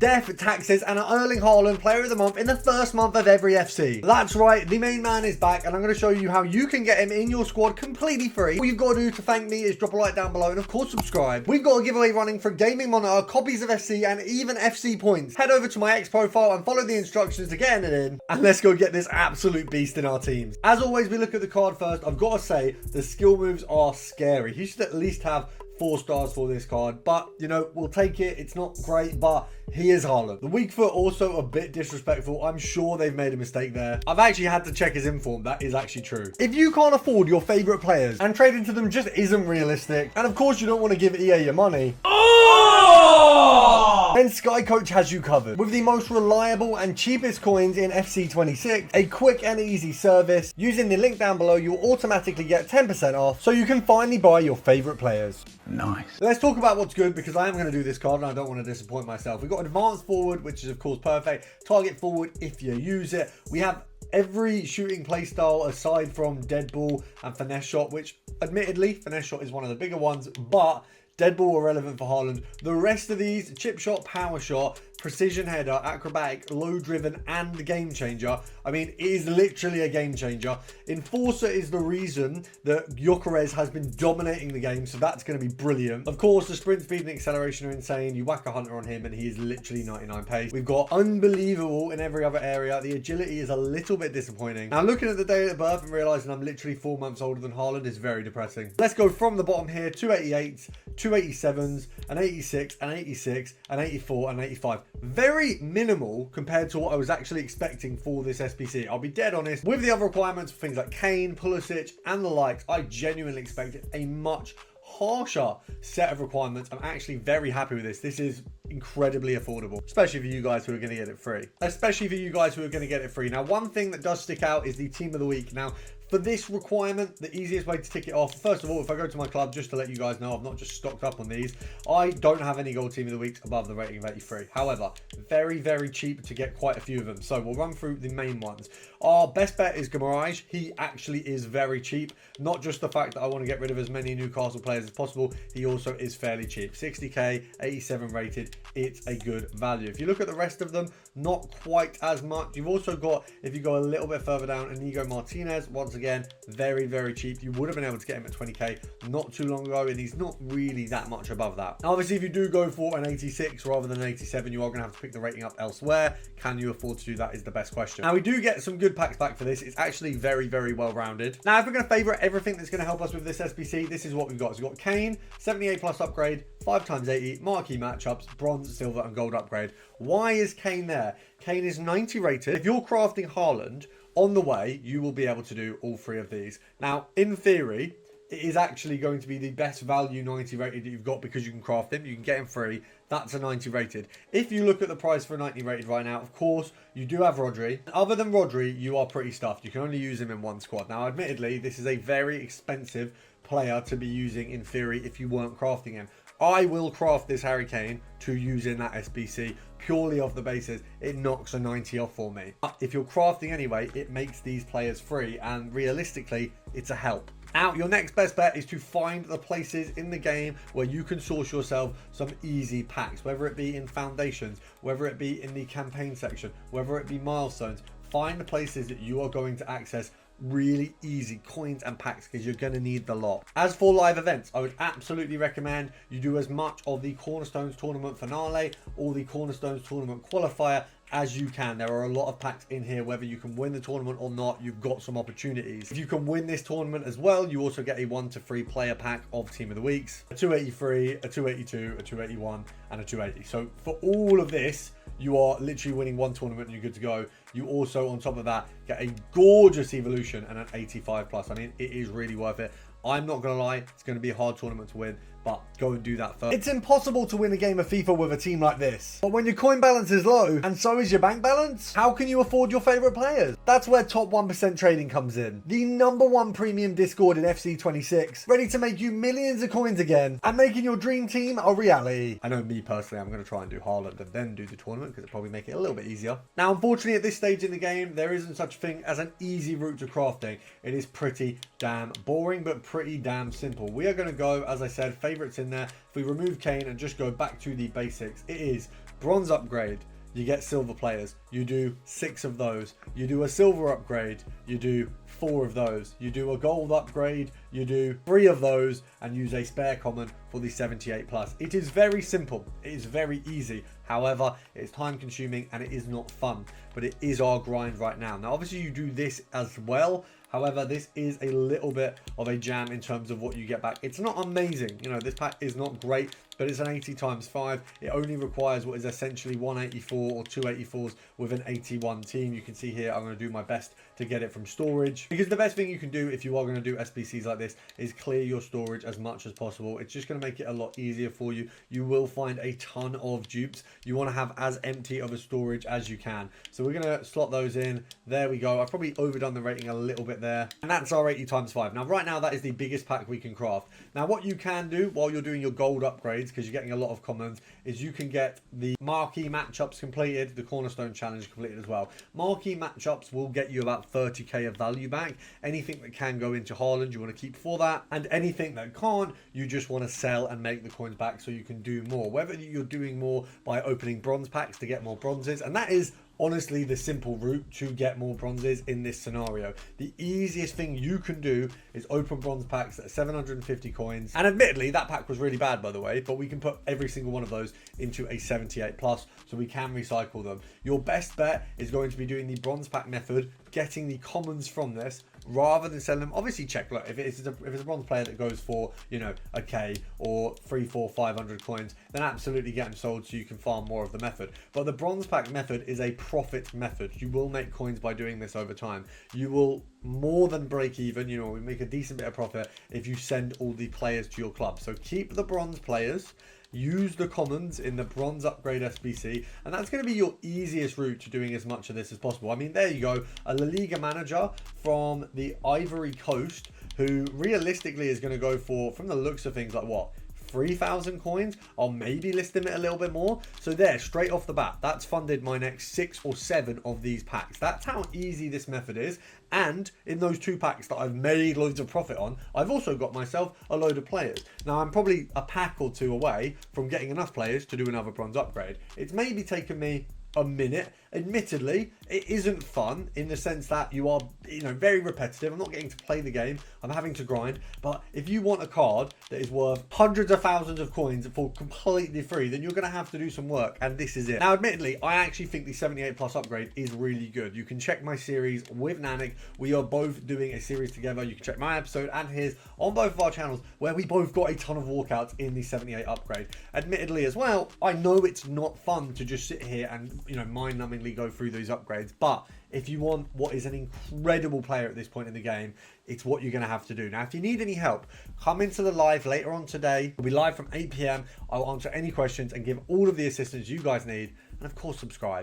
death, taxes, and Erling Haaland Player of the Month in the first month of every FC. That's right, the main man is back, and I'm going to show you how you can get him in your squad completely free. All you've got to do to thank me is drop a like down below, and of course subscribe. We've got a giveaway running for gaming monitor, copies of FC, and even FC points. Head over to my X profile and follow the instructions to get it in, and let's go get this absolute beast in our teams. As always, we look at the card first. I've got to say, the skill moves are scary. He should at least have 4 stars for this card, but you know, we'll take it. It's not great, but he is Haaland. The weak foot also a bit disrespectful. I'm sure they've made a mistake there. I've actually had to check his inform. That is actually true. If you can't afford your favorite players and trading to them just isn't realistic, and of course you don't want to give EA your money, then Sky Coach has you covered with the most reliable and cheapest coins in FC 26, a quick and easy service. Using the link down below, you'll automatically get 10% off, so you can finally buy your favorite players. Nice. Let's talk about what's good, because I am going to do this card and I don't want to disappoint myself. We've got advanced forward, which is of course perfect. Target forward if you use it. We have every shooting playstyle aside from dead ball and finesse shot, which admittedly finesse shot is one of the bigger ones, but dead ball are relevant for Haaland. The rest of these, chip shot, power shot, precision header, acrobatic, low driven, and game changer. I mean, it is literally a game changer. Enforcer is the reason that Gyökeres has been dominating the game, so that's going to be brilliant. Of course, the sprint speed and acceleration are insane. You whack a hunter on him and he is literally 99 pace. We've got unbelievable in every other area. The agility is a little bit disappointing. Now, looking at the date of birth and realizing I'm literally 4 months older than Haaland is very depressing. Let's go from the bottom here. 288s, 287s, an 86, an 86, an 84, and 85. Very minimal compared to what I was actually expecting for this SBC. I'll be dead honest. With the other requirements for things like Kane, Pulisic, and the likes, I genuinely expected a much harsher set of requirements. I'm actually very happy with this. This is incredibly affordable, especially for you guys who are going to get it free. Now, one thing that does stick out is the team of the week. Now, for this requirement, the easiest way to tick it off, first of all, if I go to my club, just to let you guys know, I've not just stocked up on these. I don't have any gold team of the weeks above the rating of 83. However, very, very cheap to get quite a few of them. So we'll run through the main ones. Our best bet is Guimaraes. He actually is very cheap. Not just the fact that I want to get rid of as many Newcastle players as possible. He also is fairly cheap. 60k, 87 rated. It's a good value. If you look at the rest of them, not quite as much. You've also got, if you go a little bit further down, Inigo Martinez. Once again, very, very cheap. You would have been able to get him at 20k not too long ago, and he's not really that much above that. Now, obviously, if you do go for an 86 rather than an 87, you are going to have to pick the rating up elsewhere. Can you afford to do that is the best question. Now, we do get some good packs back for this. It's actually very, very well rounded. Now, if we're going to favorite everything that's going to help us with this SBC, this is what we've got. So we've got Kane, 78 plus upgrade, 5x80, marquee matchups, bronze, silver, and gold upgrade. Why is Kane there? Kane is 90 rated. If you're crafting Haaland on the way, you will be able to do all 3 of these. Now, in theory, it is actually going to be the best value 90 rated that you've got, because you can craft him, you can get him free. That's a 90 rated. If you look at the price for a 90 rated right now, of course, you do have Rodri. Other than Rodri, you are pretty stuffed. You can only use him in one squad. Now, admittedly, this is a very expensive player to be using in theory if you weren't crafting him. I will craft this Harry Kane to use in that SBC purely off the basis it knocks a 90 off for me. But if you're crafting anyway, it makes these players free, and realistically, it's a help. Now, your next best bet is to find the places in the game where you can source yourself some easy packs, whether it be in foundations, whether it be in the campaign section, whether it be milestones. Find the places that you are going to access really easy coins and packs, because you're going to need the lot. As for live events, I would absolutely recommend you do as much of the Cornerstones tournament finale or the Cornerstones tournament qualifier as you can. There are a lot of packs in here. Whether you can win the tournament or not, you've got some opportunities. If you can win this tournament as well, you also get a 1 to 3 player pack of team of the weeks, a 283, a 282, a 281, and a 280. So for all of this, you are literally winning one tournament and you're good to go. You also, on top of that, get a gorgeous evolution and an 85 plus. I mean, it is really worth it. I'm not going to lie, it's going to be a hard tournament to win, but go and do that first. It's impossible to win a game of FIFA with a team like this. But when your coin balance is low, and so is your bank balance, how can you afford your favorite players? That's where top 1% trading comes in. The #1 premium Discord in FC 26, ready to make you millions of coins again, and making your dream team a reality. I know me personally, I'm going to try and do Haaland and then do the tournament, because it'll probably make it a little bit easier. Now, unfortunately, at this stage in the game, there isn't such a thing as an easy route to crafting. It is pretty damn boring, but pretty damn simple. We are going to go, as I said, favorites in there. If we remove Kane and just go back to the basics, it is Bronze upgrade, you get silver players. You do 6 of those. You do a silver upgrade, you do 4 of those. You do a gold upgrade, you do 3 of those, and use a spare common for the 78 plus. It is very simple. It is very easy. However, it's time consuming and it is not fun, but it is our grind right now. Now, obviously you do this as well. However, this is a little bit of a jam in terms of what you get back. It's not amazing. You know, this pack is not great, but it's an 80 times 5. It only requires what is essentially 184 or 284s with an 81 team. You can see here, I'm going to do my best to get it from storage, because the best thing you can do if you are going to do SBCs like this is clear your storage as much as possible. It's just going to make it a lot easier for you. You will find a ton of dupes. You want to have as empty of a storage as you can. So we're going to slot those in. There we go. I've probably overdone the rating a little bit there. And that's our 80 times 5. Now, right now, that is the biggest pack we can craft. Now, what you can do while you're doing your gold upgrades, because you're getting a lot of commons, is you can get the marquee matchups completed, the cornerstone challenge completed as well. Marquee matchups will get you about 30k of value back. Anything that can go into Haaland, you want to keep for that. And anything that can't, you just want to sell and make the coins back so you can do more. Whether you're doing more by opening bronze packs to get more bronzes, and that is honestly the simple route to get more bronzes in this scenario. The easiest thing you can do is open bronze packs at 750 coins. And admittedly, that pack was really bad, by the way, but we can put every single one of those into a 78 plus, so we can recycle them. Your best bet is going to be doing the bronze pack method, getting the commons from this, rather than selling them. Obviously check, look, if it's a bronze player that goes for, you know, a K or 3, 4, 500 coins, then absolutely get them sold so you can farm more of the method. But the bronze pack method is a profit method. You will make coins by doing this over time. You will more than break even, you know, we make a decent bit of profit if you send all the players to your club. So keep the bronze players, use the commons in the bronze upgrade SBC, and that's going to be your easiest route to doing as much of this as possible. I mean, there you go, a La Liga manager from the Ivory Coast who realistically is going to go for, from the looks of things, like what, 3,000 coins. I'll maybe list them at a little bit more. So there, straight off the bat, that's funded my next 6 or 7 of these packs. That's how easy this method is. And in those 2 packs that I've made loads of profit on, I've also got myself a load of players. Now, I'm probably a pack or 2 away from getting enough players to do another bronze upgrade. It's maybe taken me a minute. Admittedly, it isn't fun in the sense that you are, you know, very repetitive. I'm not getting to play the game. I'm having to grind. But if you want a card that is worth hundreds of thousands of coins for completely free, then you're going to have to do some work, and this is it. Now, admittedly, I actually think the 78 plus upgrade is really good. You can check my series with Nanik. We are both doing a series together. You can check my episode and his on both of our channels, where we both got a ton of walkouts in the 78 upgrade. Admittedly as well, I know it's not fun to just sit here and, you know, mind-numbingly go through these upgrades, but if you want what is an incredible player at this point in the game, it's what you're going to have to do. Now, if you need any help, come into the live later on today. We'll be live from 8 PM. I'll answer any questions and give all of the assistance you guys need, and of course subscribe.